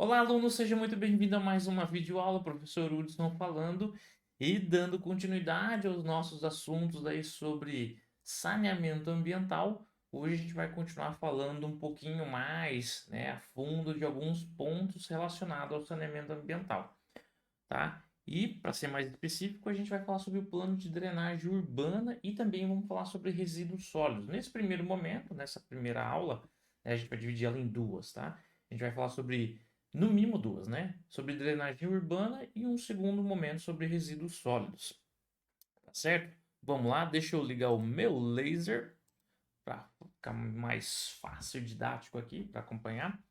Olá, aluno, seja muito bem-vindo a mais uma videoaula. Professor Hudson falando e dando continuidade aos nossos assuntos aí sobre saneamento ambiental. Hoje a gente vai continuar falando um pouquinho mais, a fundo de alguns pontos relacionados ao saneamento ambiental, tá? E, para ser mais específico, a gente vai falar sobre o plano de drenagem urbana e também vamos falar sobre resíduos sólidos. Nesse primeiro momento, nessa primeira aula, a gente vai dividir ela em duas, tá? A gente vai falar sobre, no mínimo duas, né? Sobre drenagem urbana e um segundo momento sobre resíduos sólidos, tá certo? Vamos lá, deixa eu ligar o meu laser para ficar mais fácil e didático aqui para acompanhar.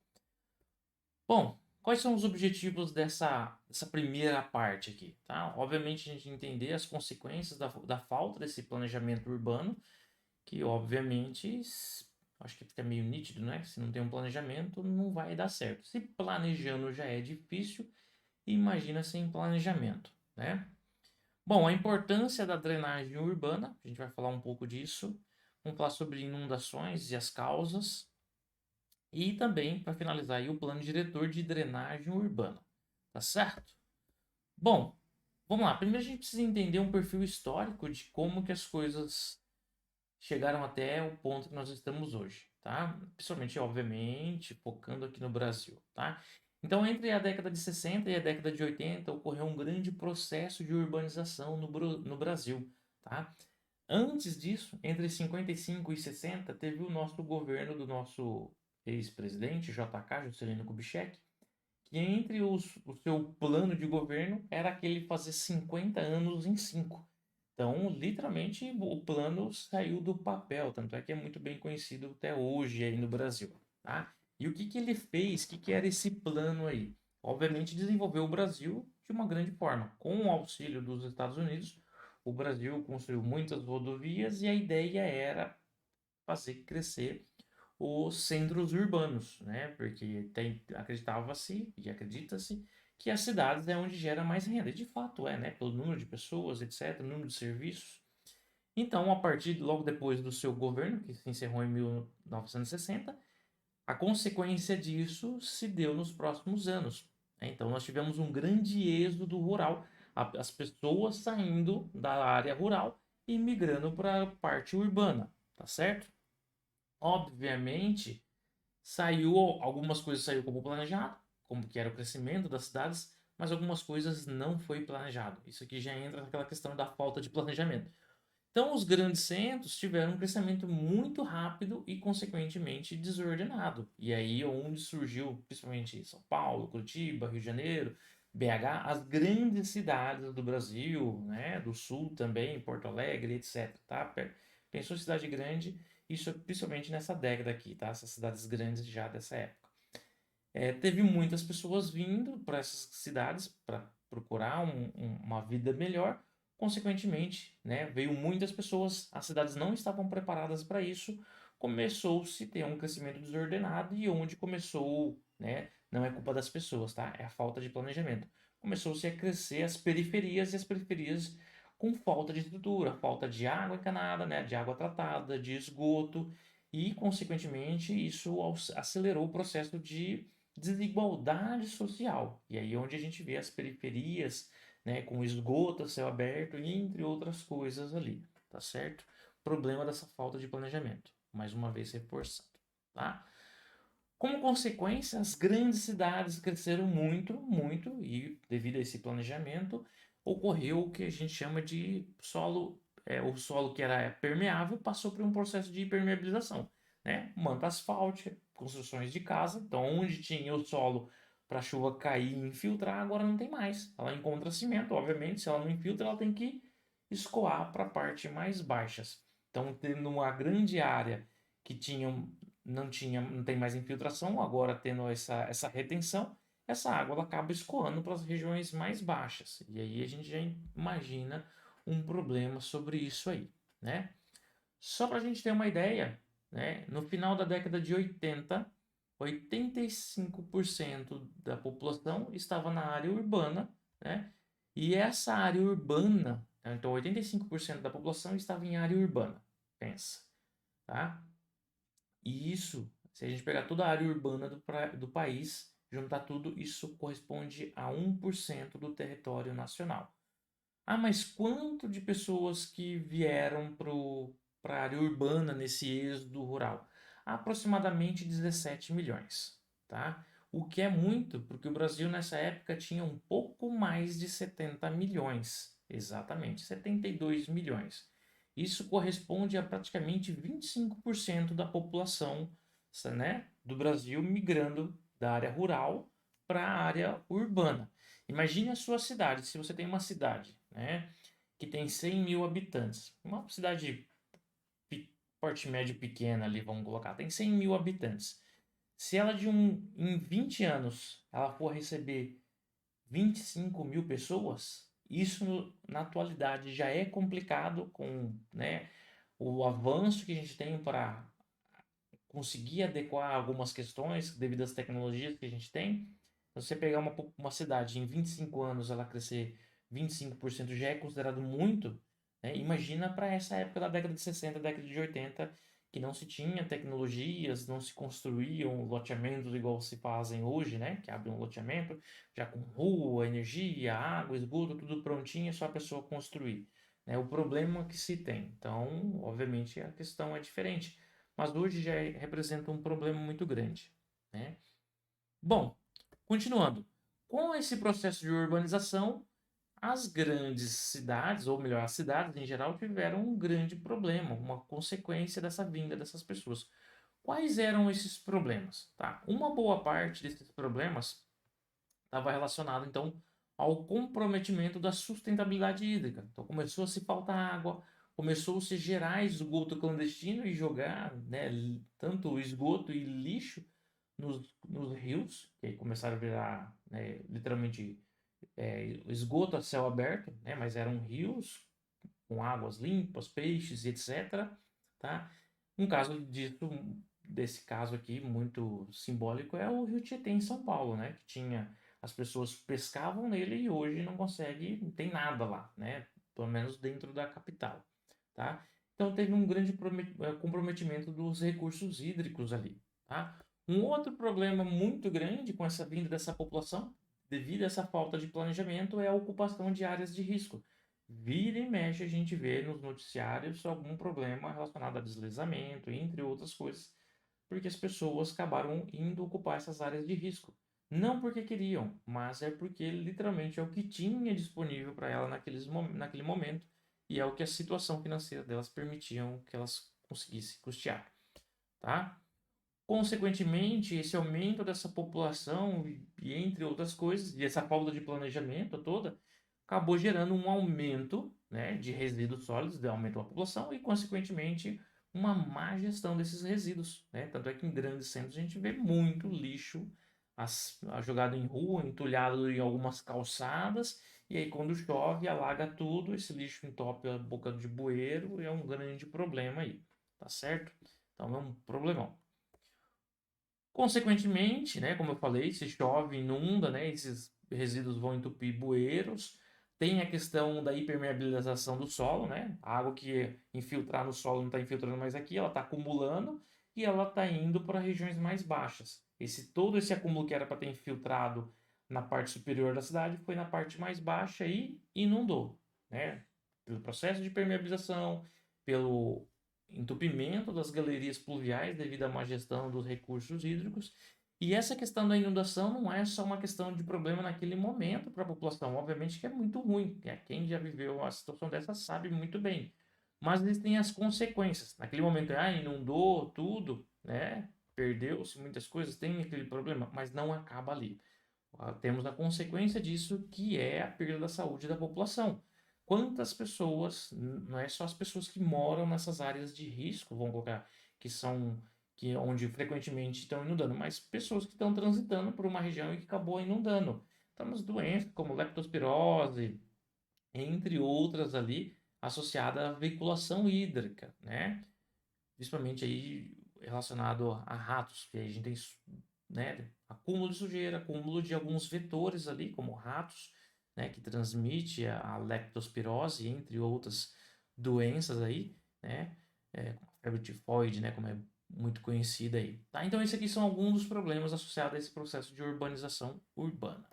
Bom, quais são os objetivos dessa primeira parte aqui, tá? Obviamente a gente entender as consequências da falta desse planejamento urbano, que obviamente acho que fica meio nítido, né? Se não tem um planejamento, não vai dar certo. Se planejando já é difícil, imagina sem planejamento, né? Bom, a importância da drenagem urbana, a gente vai falar um pouco disso. Vamos falar sobre inundações e as causas. E também, para finalizar, aí, o plano diretor de drenagem urbana. Tá certo? Bom, vamos lá. Primeiro a gente precisa entender um perfil histórico de como que as coisas chegaram até o ponto que nós estamos hoje, tá? Principalmente, obviamente, focando aqui no Brasil, tá? Então, entre a década de 60 e a década de 80, ocorreu um grande processo de urbanização no Brasil, tá? Antes disso, entre 55 e 60, teve o nosso governo do nosso ex-presidente, JK, Juscelino Kubitschek, que entre o seu plano de governo era aquele fazer 50 anos em 5. Então, literalmente, o plano saiu do papel, tanto é que é muito bem conhecido até hoje aí no Brasil, tá? E o que que ele fez? O que que era esse plano aí? Obviamente, desenvolveu o Brasil de uma grande forma. Com o auxílio dos Estados Unidos, o Brasil construiu muitas rodovias e a ideia era fazer crescer os centros urbanos, né? Porque acreditava-se e acredita-se que as cidades é onde gera mais renda. E de fato é, né? Pelo número de pessoas, etc., número de serviços. Então, a partir logo depois do seu governo, que se encerrou em 1960, a consequência disso se deu nos próximos anos, né? Então, nós tivemos um grande êxodo rural, as pessoas saindo da área rural e migrando para a parte urbana, tá certo? Obviamente, algumas coisas saiu como planejado, como que era o crescimento das cidades, mas algumas coisas não foi planejado. Isso aqui já entra naquela questão da falta de planejamento. Então, os grandes centros tiveram um crescimento muito rápido e, consequentemente, desordenado. E aí, onde surgiu, principalmente São Paulo, Curitiba, Rio de Janeiro, BH, as grandes cidades do Brasil, né, do Sul também, Porto Alegre, etc. Tá? Pensou em cidade grande, isso principalmente nessa década aqui, tá? Essas cidades grandes já dessa época. Teve muitas pessoas vindo para essas cidades para procurar uma vida melhor. Consequentemente, né, veio muitas pessoas, as cidades não estavam preparadas para isso. Começou-se a ter um crescimento desordenado e onde começou, né, não é culpa das pessoas, tá? É a falta de planejamento. Começou-se a crescer as periferias e as periferias com falta de estrutura, falta de água encanada, né, de água tratada, de esgoto e, consequentemente, isso acelerou o processo de desigualdade social. E aí é onde a gente vê as periferias, né, com esgoto a céu aberto, entre outras coisas ali, tá certo? Problema dessa falta de planejamento, mais uma vez reforçando, tá? Como consequência, as grandes cidades cresceram muito, muito, e devido a esse planejamento, ocorreu o que a gente chama de solo, o solo que era permeável passou por um processo de impermeabilização, né? Manta asfáltica, construções de casa, então onde tinha o solo para a chuva cair e infiltrar, agora não tem mais. Ela encontra cimento, obviamente, se ela não infiltra, ela tem que escoar para a parte mais baixas. Então, tendo uma grande área que não tem mais infiltração, agora tendo essa retenção, essa água ela acaba escoando para as regiões mais baixas. E aí a gente já imagina um problema sobre isso aí, né? Só para a gente ter uma ideia, né? No final da década de 80, 85% da população estava na área urbana, né? E essa área urbana, então 85% da população estava em área urbana, pensa, tá? E isso, se a gente pegar toda a área urbana do país, juntar tudo, isso corresponde a 1% do território nacional. Ah, mas quanto de pessoas que vieram para a área urbana nesse êxodo rural? Aproximadamente 17 milhões, tá? O que é muito, porque o Brasil nessa época tinha um pouco mais de 70 milhões, exatamente, 72 milhões. Isso corresponde a praticamente 25% da população, né, do Brasil migrando da área rural para a área urbana. Imagine a sua cidade, se você tem uma cidade, né, que tem 100 mil habitantes, uma cidade porte médio pequena ali, vamos colocar, tem 100 mil habitantes. Se ela em 20 anos ela for receber 25 mil pessoas, isso na atualidade já é complicado com, né, o avanço que a gente tem para conseguir adequar algumas questões devido às tecnologias que a gente tem. Se você pegar uma cidade em 25 anos, ela crescer 25% já é considerado muito, né? Imagina para essa época da década de 60, década de 80, que não se tinha tecnologias, não se construíam loteamentos igual se fazem hoje, né? Que abre um loteamento já com rua, energia, água, esgoto, tudo prontinho, é só a pessoa construir, né? O problema que se tem. Então, obviamente, a questão é diferente, mas hoje já representa um problema muito grande, né? Bom, continuando. Com esse processo de urbanização, as grandes cidades, ou melhor, as cidades em geral, tiveram um grande problema, uma consequência dessa vinda dessas pessoas. Quais eram esses problemas? Tá? Uma boa parte desses problemas estava relacionado, então, ao comprometimento da sustentabilidade hídrica. Então, começou a se faltar água, começou a se gerar esgoto clandestino e jogar, né, tanto esgoto e lixo nos rios, que aí começaram a virar, né, literalmente esgoto a céu aberto, né, mas eram rios com águas limpas, peixes, etc. Tá? Um caso desse caso aqui, muito simbólico, é o Rio Tietê em São Paulo, né? Que tinha, as pessoas pescavam nele e hoje não consegue, não tem nada lá, né? Pelo menos dentro da capital, tá? Então teve um grande comprometimento dos recursos hídricos ali, tá? Um outro problema muito grande com essa vinda dessa população, devido a essa falta de planejamento, é a ocupação de áreas de risco. Vira e mexe a gente vê nos noticiários algum problema relacionado a deslizamento, entre outras coisas, porque as pessoas acabaram indo ocupar essas áreas de risco. Não porque queriam, mas é porque literalmente é o que tinha disponível para ela naquele momento e é o que a situação financeira delas permitiam que elas conseguissem custear, tá? Consequentemente, esse aumento dessa população e entre outras coisas, e essa falta de planejamento toda, acabou gerando um aumento, né, de resíduos sólidos, aumentou a população e, consequentemente, uma má gestão desses resíduos, né? Tanto é que em grandes centros a gente vê muito lixo jogado em rua, entulhado em algumas calçadas, e aí quando chove, alaga tudo, esse lixo entope a boca de bueiro e é um grande problema aí, tá certo? Então é um problemão. Consequentemente, né, como eu falei, se chove, inunda, né, esses resíduos vão entupir bueiros. Tem a questão da hipermeabilização do solo, né? A água que infiltrar no solo não está infiltrando mais aqui, ela está acumulando e ela está indo para regiões mais baixas. Todo esse acúmulo que era para ter infiltrado na parte superior da cidade foi na parte mais baixa e inundou, né? Pelo processo de permeabilização, pelo entupimento das galerias pluviais devido à má gestão dos recursos hídricos. E essa questão da inundação não é só uma questão de problema naquele momento para a população, obviamente que é muito ruim. Quem já viveu uma situação dessa sabe muito bem. Mas existem as consequências. Naquele momento, inundou tudo, né? Perdeu-se muitas coisas, tem aquele problema, mas não acaba ali. Temos a consequência disso, que é a perda da saúde da população. Quantas pessoas, não é só as pessoas que moram nessas áreas de risco, vamos colocar, que são onde frequentemente estão inundando, mas pessoas que estão transitando por uma região e que acabou inundando. Temos doenças como leptospirose, entre outras ali, associadas à veiculação hídrica, né? Principalmente aí relacionado a ratos, que aí a gente tem, né, acúmulo de sujeira, acúmulo de alguns vetores ali, como ratos, né, que transmite a leptospirose, entre outras doenças aí, né, como a febre tifoide, né, como é muito conhecida aí, tá? Então, esses aqui são alguns dos problemas associados a esse processo de urbanização urbana.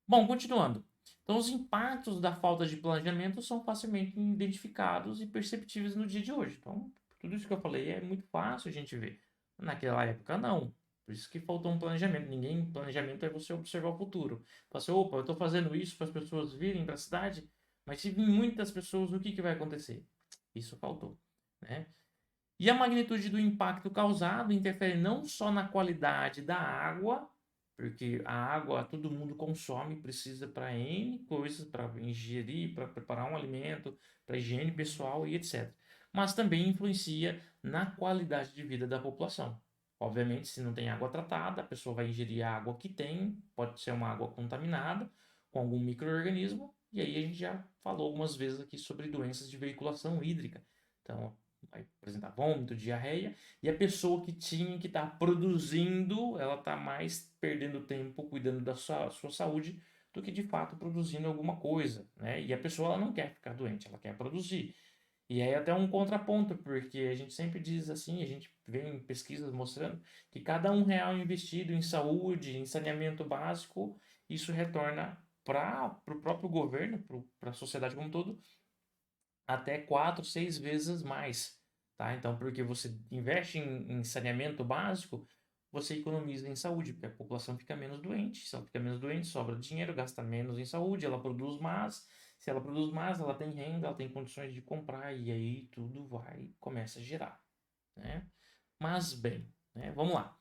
Bom, continuando. Então, os impactos da falta de planejamento são facilmente identificados e perceptíveis no dia de hoje. Então, tudo isso que eu falei é muito fácil a gente ver. Naquela época, não. Por isso que faltou um planejamento. Planejamento é você observar o futuro. Falar assim, opa, eu estou fazendo isso para as pessoas virem para a cidade, mas se vir muitas pessoas, o que que vai acontecer? Isso faltou, né? E a magnitude do impacto causado interfere não só na qualidade da água, porque a água todo mundo consome, precisa para N coisas, para ingerir, para preparar um alimento, para higiene pessoal e etc. Mas também influencia na qualidade de vida da população. Obviamente, se não tem água tratada, a pessoa vai ingerir a água que tem, pode ser uma água contaminada com algum micro-organismo, e aí a gente já falou algumas vezes aqui sobre doenças de veiculação hídrica. Então, vai apresentar vômito, diarreia, e a pessoa que tinha que estar produzindo, ela está mais perdendo tempo cuidando da sua saúde do que de fato produzindo alguma coisa, né? E a pessoa ela não quer ficar doente, ela quer produzir. E aí até um contraponto, porque a gente sempre diz assim, a gente vê em pesquisas mostrando que cada R$ 1 investido em saúde, em saneamento básico, isso retorna para o próprio governo, para a sociedade como um todo, até 4, 6 vezes mais, tá? Então, porque você investe em saneamento básico, você economiza em saúde, porque a população fica menos doente. Se ela fica menos doente, sobra dinheiro, gasta menos em saúde, ela produz mais. Se ela produz mais, ela tem renda, ela tem condições de comprar, e aí tudo começa a girar, né? Mas bem, né? Vamos lá.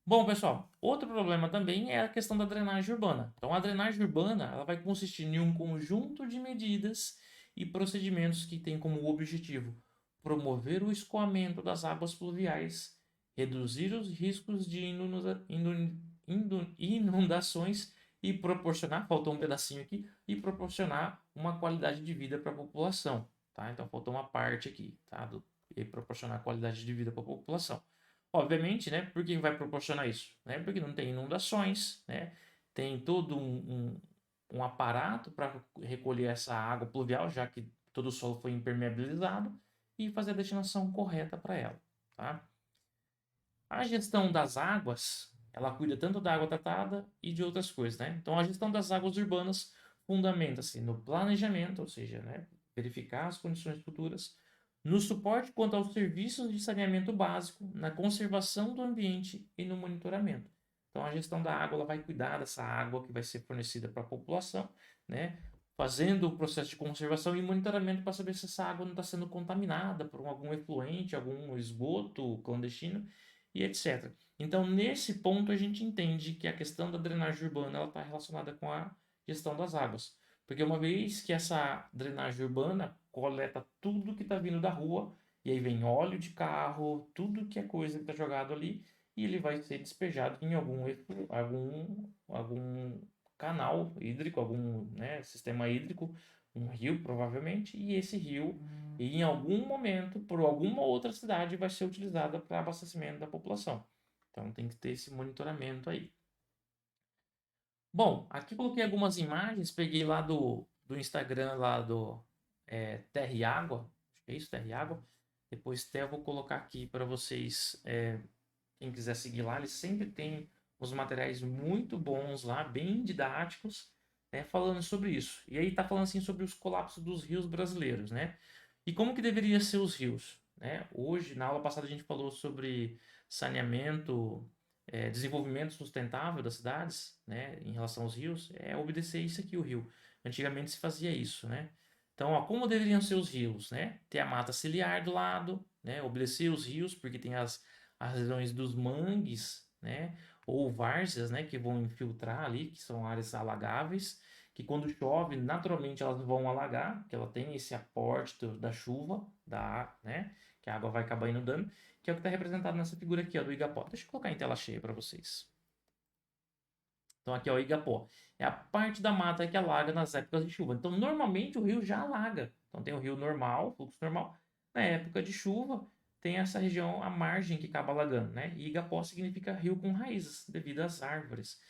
Bom, pessoal, outro problema também é a questão da drenagem urbana. Então, a drenagem urbana ela vai consistir em um conjunto de medidas e procedimentos que tem como objetivo promover o escoamento das águas pluviais, reduzir os riscos de inundações e proporcionar, faltou um pedacinho aqui, e proporcionar uma qualidade de vida para a população, tá? Então, faltou uma parte aqui, tá? E proporcionar qualidade de vida para a população. Obviamente, né? Por que vai proporcionar isso? Né? Porque não tem inundações, né? Tem todo um aparato para recolher essa água pluvial, já que todo o solo foi impermeabilizado, e fazer a destinação correta para ela, tá? A gestão das águas, ela cuida tanto da água tratada e de outras coisas, né? Então, a gestão das águas urbanas fundamenta-se no planejamento, ou seja, né, verificar as condições futuras, no suporte quanto aos serviços de saneamento básico, na conservação do ambiente e no monitoramento. Então, a gestão da água ela vai cuidar dessa água que vai ser fornecida para a população, né? Fazendo o processo de conservação e monitoramento para saber se essa água não está sendo contaminada por algum efluente, algum esgoto clandestino e etc. Então, nesse ponto, a gente entende que a questão da drenagem urbana está relacionada com a gestão das águas. Porque uma vez que essa drenagem urbana coleta tudo que está vindo da rua, e aí vem óleo de carro, tudo que é coisa que está jogado ali, e ele vai ser despejado em algum canal hídrico, algum, né, sistema hídrico, um rio provavelmente, e esse rio, em algum momento, por alguma outra cidade, vai ser utilizada para abastecimento da população. Então tem que ter esse monitoramento aí. Bom, aqui coloquei algumas imagens, peguei lá do Instagram lá do Terra e Água, acho que é isso, Terra e Água. Depois até eu vou colocar aqui para vocês, quem quiser seguir lá, eles sempre tem uns materiais muito bons lá, bem didáticos, né, falando sobre isso. E aí tá falando assim sobre os colapsos dos rios brasileiros, né? E como que deveria ser os rios, né? Hoje, na aula passada a gente falou sobre saneamento, desenvolvimento sustentável das cidades, né, em relação aos rios, é obedecer isso aqui o rio. Antigamente se fazia isso, né? Então, ó, como deveriam ser os rios, né? Ter a mata ciliar do lado, né? Obedecer os rios, porque tem as regiões dos mangues, né? Ou várzeas, né? Que vão infiltrar ali, que são áreas alagáveis, que quando chove, naturalmente elas vão alagar, que ela tem esse aporte da chuva, né? Que a água vai acabar inundando, que é o que está representado nessa figura aqui, ó, do Igapó. Deixa eu colocar em tela cheia para vocês. Então aqui é o Igapó. É a parte da mata que alaga nas épocas de chuva. Então normalmente o rio já alaga. Então tem o rio normal, fluxo normal. Na época de chuva tem essa região, a margem que acaba alagando, né? E Igapó significa rio com raízes, devido às árvores.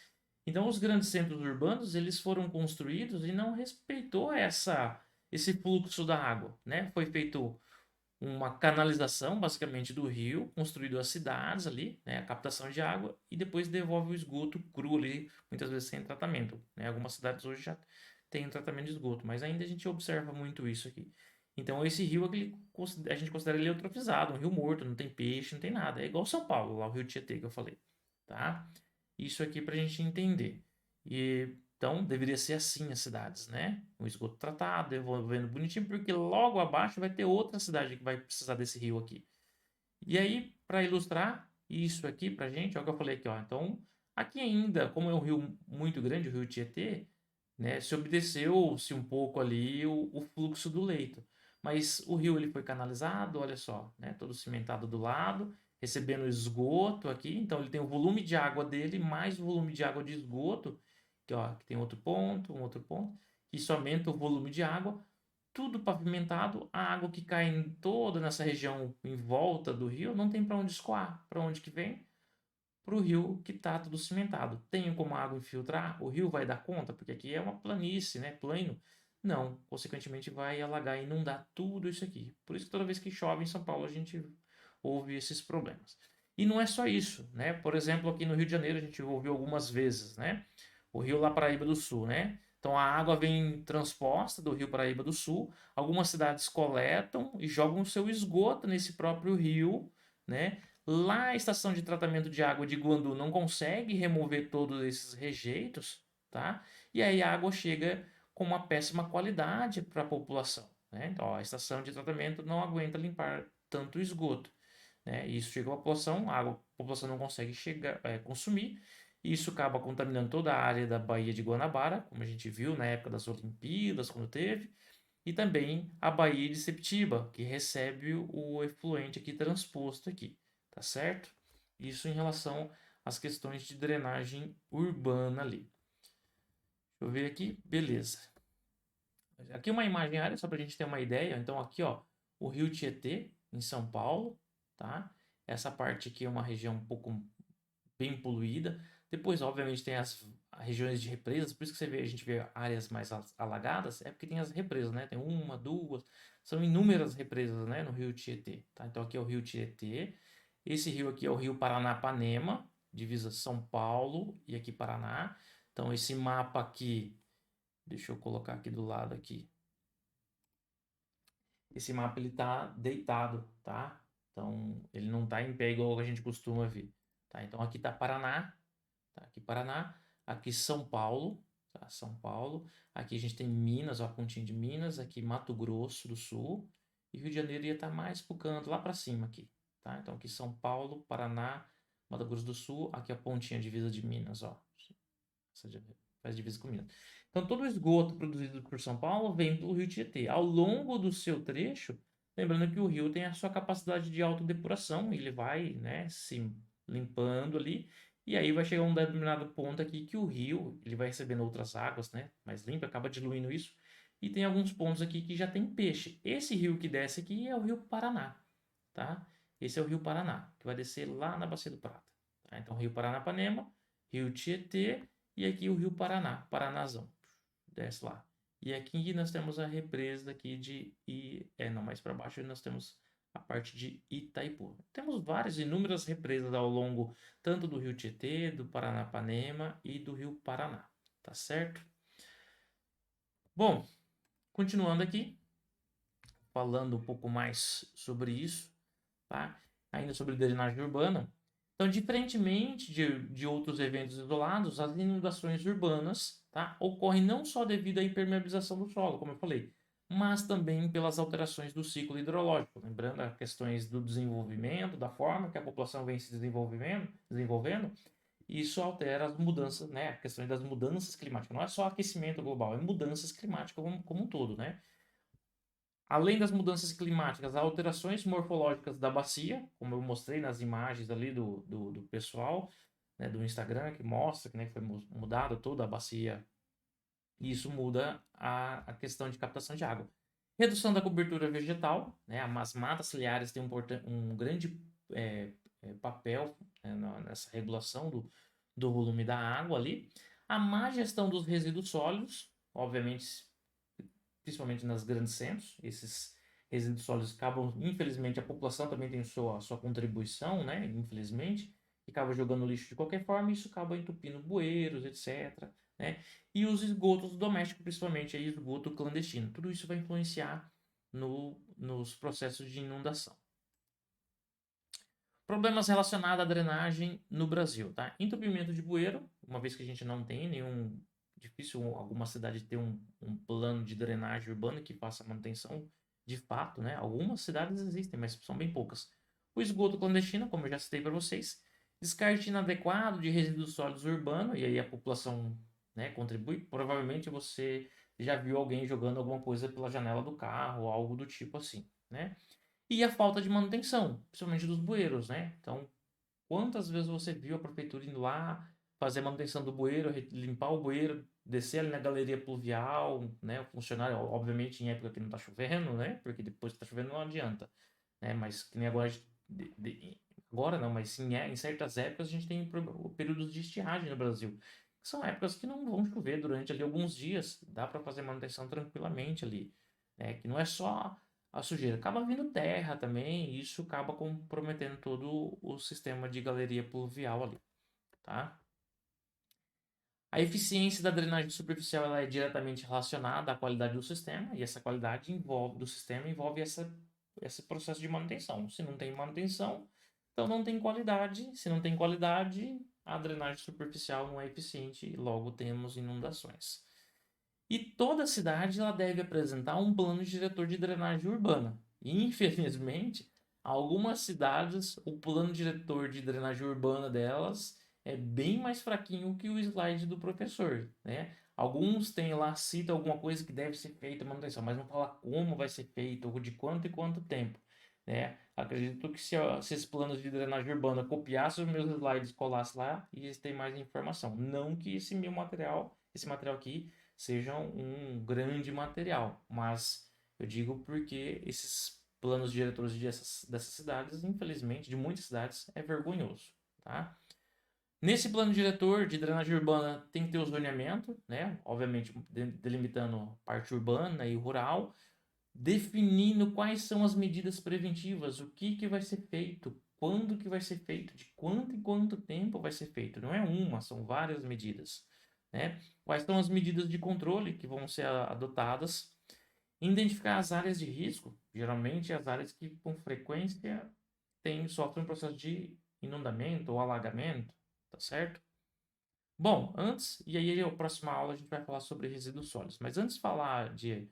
Então os grandes centros urbanos, eles foram construídos e não respeitou esse fluxo da água, né? Foi feito uma canalização, basicamente, do rio, construído as cidades ali, né, a captação de água, e depois devolve o esgoto cru ali, muitas vezes sem tratamento, né? Algumas cidades hoje já têm tratamento de esgoto, mas ainda a gente observa muito isso aqui. Então, esse rio aqui, a gente considera ele eutrofizado, um rio morto, não tem peixe, não tem nada. É igual São Paulo, lá o Rio Tietê que eu falei, tá? Isso aqui para a gente entender. E então deveria ser assim as cidades, né? O esgoto tratado, devolvendo bonitinho, porque logo abaixo vai ter outra cidade que vai precisar desse rio aqui. E aí, para ilustrar isso aqui pra gente, é o que eu falei aqui, ó. Então, aqui ainda, como é um rio muito grande, o Rio Tietê, né, se obedeceu-se um pouco ali o fluxo do leito. Mas o rio ele foi canalizado, olha só, né, todo cimentado do lado, recebendo esgoto aqui. Então, ele tem o volume de água dele mais o volume de água de esgoto, que, ó, que tem outro ponto, um outro ponto, que isso aumenta o volume de água tudo pavimentado, a água que cai em toda nessa região em volta do rio não tem para onde escoar. Para onde que vem? Para o rio que está tudo cimentado. Tem como a água infiltrar? O rio vai dar conta? Porque aqui é uma planície, né? Plano. Não, consequentemente vai alagar e inundar tudo isso aqui. Por isso que toda vez que chove em São Paulo a gente ouve esses problemas. E não é só isso, né? Por exemplo, aqui no Rio de Janeiro a gente ouviu algumas vezes, né? O Rio La Paraíba do Sul, né? Então a água vem transposta do Rio Paraíba do Sul, algumas cidades coletam e jogam o seu esgoto nesse próprio rio, né? Lá a estação de tratamento de água de Guandu não consegue remover todos esses rejeitos, tá? E aí a água chega com uma péssima qualidade para a população, né? Então, ó, a estação de tratamento não aguenta limpar tanto esgoto, né? E isso chega à população, a população não consegue chegar, consumir, e isso acaba contaminando toda a área da Baía de Guanabara, como a gente viu na época das Olimpíadas, quando teve, e também a Baía de Septiba, que recebe o efluente aqui transposto aqui, tá certo? Isso em relação às questões de drenagem urbana ali. Deixa eu ver aqui, beleza. Aqui uma imagem área, só para a gente ter uma ideia. Então aqui, ó, o Rio Tietê, em São Paulo, tá? Essa parte aqui é uma região um pouco bem poluída. Depois, obviamente, tem as regiões de represas, por isso que você vê, a gente vê áreas mais alagadas, é porque tem as represas, né? Tem uma, duas, são inúmeras represas, né, no Rio Tietê, tá? Então aqui é o Rio Tietê. Esse rio aqui é o Rio Paranapanema, divisa São Paulo e aqui Paraná. Então esse mapa aqui, deixa eu colocar aqui do lado aqui. Esse mapa ele tá deitado, tá? Então ele não tá em pé igual a gente costuma ver, tá? Então aqui tá Paraná, tá? Aqui Paraná, aqui São Paulo, tá? São Paulo. Aqui a gente tem Minas, ó, a pontinha de Minas, aqui Mato Grosso do Sul. E Rio de Janeiro ia estar mais pro canto, lá para cima aqui, tá? Então aqui São Paulo, Paraná, Mato Grosso do Sul, aqui a pontinha divisa de Minas, ó. Faz divisa com Minas. Então todo o esgoto produzido por São Paulo vem pelo Rio Tietê. Ao longo do seu trecho, lembrando que o rio tem a sua capacidade de autodepuração, ele vai, né, se limpando ali e aí vai chegar um determinado ponto aqui que o rio, ele vai recebendo outras águas, né, mais limpa, acaba diluindo isso. E tem alguns pontos aqui que já tem peixe. Esse rio que desce aqui é o Rio Paraná, tá? Esse é o Rio Paraná, que vai descer lá na Bacia do Prata. Tá? Então, Rio Paranapanema, Rio Tietê e aqui o Rio Paraná, Paranazão. Desce lá. E aqui nós temos a represa aqui não, mais para baixo nós temos a parte de Itaipu. Temos várias, inúmeras represas ao longo tanto do Rio Tietê, do Paranapanema e do Rio Paraná, tá certo? Bom, continuando aqui, falando um pouco mais sobre isso, tá? Ainda sobre drenagem urbana. Então, diferentemente de outros eventos isolados, as inundações urbanas, tá, ocorrem não só devido à impermeabilização do solo, como eu falei, mas também pelas alterações do ciclo hidrológico. Lembrando as questões do desenvolvimento, da forma que a população vem se desenvolvendo, isso altera as mudanças, né? A questão das mudanças climáticas. Não é só aquecimento global, é mudanças climáticas como um todo, né? Além das mudanças climáticas, há alterações morfológicas da bacia, como eu mostrei nas imagens ali do pessoal, né, do Instagram, que mostra que, né, foi mudada toda a bacia. E isso muda a questão de captação de água. Redução da cobertura vegetal, né, as matas ciliares têm um grande papel, né, nessa regulação do volume da água ali. A má gestão dos resíduos sólidos, obviamente principalmente nas grandes centros, resíduos sólidos acabam, infelizmente, a população também tem sua contribuição, né? Infelizmente, e acaba jogando lixo de qualquer forma, e isso acaba entupindo bueiros, etc., né? E os esgotos domésticos, principalmente aí, esgoto clandestino. Tudo isso vai influenciar nos processos de inundação. Problemas relacionados à drenagem no Brasil, tá? Entupimento de bueiro, uma vez que a gente não tem nenhum. Difícil alguma cidade ter um plano de drenagem urbana que faça manutenção de fato, né? Algumas cidades existem, mas são bem poucas. O esgoto clandestino, como eu já citei para vocês. Descarte inadequado de resíduos sólidos urbanos, e aí a população, né, contribui. Provavelmente você já viu alguém jogando alguma coisa pela janela do carro, algo do tipo assim, né? E a falta de manutenção, principalmente dos bueiros, né? Então, quantas vezes você viu a prefeitura indo lá fazer a manutenção do bueiro, limpar o bueiro, descer ali na galeria pluvial, né? O funcionário, obviamente, em época que não tá chovendo, né? Porque depois que tá chovendo não adianta, né? Mas que nem agora, agora não, mas sim, em certas épocas a gente tem períodos de estiagem no Brasil. Que são épocas que não vão chover durante ali alguns dias, dá para fazer manutenção tranquilamente ali, né? Que não é só a sujeira, acaba vindo terra também, e isso acaba comprometendo todo o sistema de galeria pluvial ali, tá? A eficiência da drenagem superficial ela é diretamente relacionada à qualidade do sistema, e essa qualidade do sistema envolve esse processo de manutenção. Se não tem manutenção, então não tem qualidade. Se não tem qualidade, a drenagem superficial não é eficiente e logo temos inundações. E toda cidade ela deve apresentar um plano diretor de drenagem urbana. E, infelizmente, algumas cidades, o plano diretor de drenagem urbana delas é bem mais fraquinho que o slide do professor, né? Alguns têm lá, cita alguma coisa que deve ser feita, manutenção, mas não fala como vai ser feito, ou de quanto e quanto tempo, né? Acredito que se esses planos de drenagem urbana copiassem os meus slides, e colasse lá, eles têm mais informação. Não que esse material aqui seja um grande material, mas eu digo porque esses planos diretores dessas cidades, infelizmente, de muitas cidades, é vergonhoso, tá? Nesse plano diretor de drenagem urbana tem que ter o zoneamento, né? Obviamente delimitando parte urbana e rural, definindo quais são as medidas preventivas, o que que vai ser feito, quando que vai ser feito, de quanto em quanto tempo vai ser feito. Não é uma, são várias medidas, né? Quais são as medidas de controle que vão ser adotadas, identificar as áreas de risco, geralmente as áreas que com frequência sofrem um processo de inundamento ou alagamento, tá certo? Bom, e aí a próxima aula a gente vai falar sobre resíduos sólidos, mas antes de falar de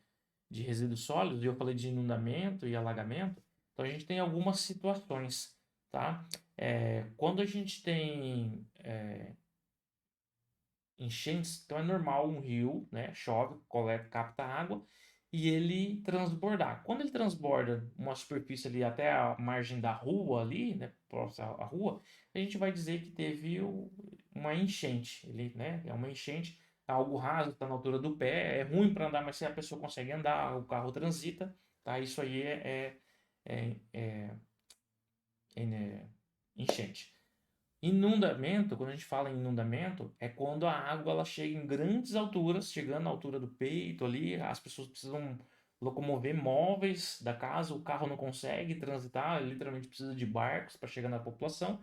resíduos sólidos, e eu falei de inundamento e alagamento, então a gente tem algumas situações, tá? Quando a gente tem enchentes, então é normal um rio, né? Chove, coleta, capta água e ele transbordar. Quando ele transborda uma superfície ali até a margem da rua ali, né? Próxima à rua, a gente vai dizer que teve uma enchente, ele, né? É uma enchente, algo raso, está na altura do pé, é ruim para andar, mas se a pessoa consegue andar, o carro transita, tá? Isso aí é, é, enchente. Inundamento, quando a gente fala em inundamento, é quando a água ela chega em grandes alturas, chegando à altura do peito ali, as pessoas precisam locomover móveis da casa, o carro não consegue transitar, literalmente precisa de barcos para chegar na população.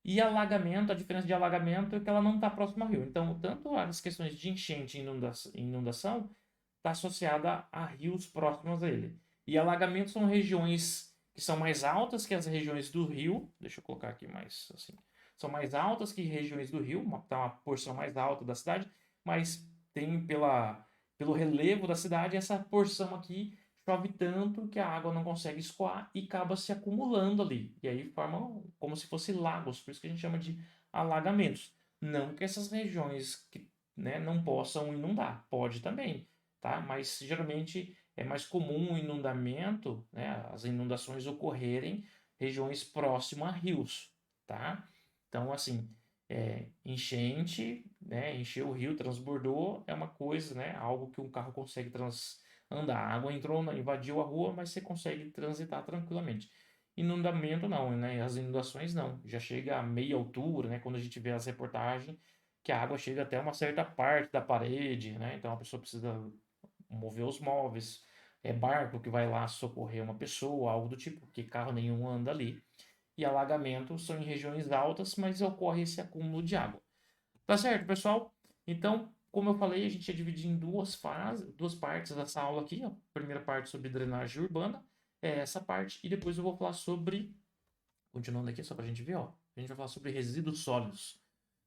E alagamento, a diferença de alagamento é que ela não está próxima ao rio. Então, tanto as questões de enchente e inundação está associada a rios próximos a ele. E alagamentos são regiões que são mais altas que as regiões do rio. Deixa eu colocar aqui mais assim. São mais altas que regiões do rio, uma porção mais alta da cidade, mas tem pelo relevo da cidade, essa porção aqui chove tanto que a água não consegue escoar e acaba se acumulando ali. E aí forma como se fosse lagos, por isso que a gente chama de alagamentos. Não que essas regiões que, né, não possam inundar, pode também, tá? Mas geralmente é mais comum o inundamento, né, as inundações ocorrerem regiões próximas a rios, tá? Então, assim, enchente, né, encheu o rio, transbordou, é uma coisa, né, algo que um carro consegue andar. A água entrou, invadiu a rua, mas você consegue transitar tranquilamente. Inundamento não, né? As inundações não. Já chega a meia altura, né? Quando a gente vê as reportagens, que a água chega até uma certa parte da parede, né? Então a pessoa precisa mover os móveis, é barco que vai lá socorrer uma pessoa, algo do tipo, porque carro nenhum anda ali. E alagamentos são em regiões altas, mas ocorre esse acúmulo de água. Tá certo, pessoal? Então, como eu falei, a gente ia dividir em duas fases, duas partes dessa aula aqui. A primeira parte sobre drenagem urbana, é essa parte, e depois eu vou falar sobre, continuando aqui só pra gente ver, ó, a gente vai falar sobre resíduos sólidos,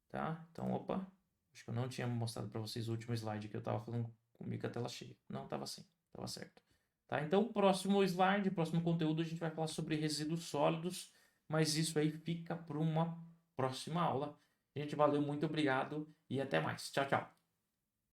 tá? Então, opa, acho que eu não tinha mostrado para vocês o último slide que eu tava falando comigo com a tela cheia. Não, tava assim, tava certo. Tá? Então, próximo slide, próximo conteúdo, a gente vai falar sobre resíduos sólidos, mas isso aí fica para uma próxima aula. Gente, valeu, muito obrigado e até mais. Tchau, tchau.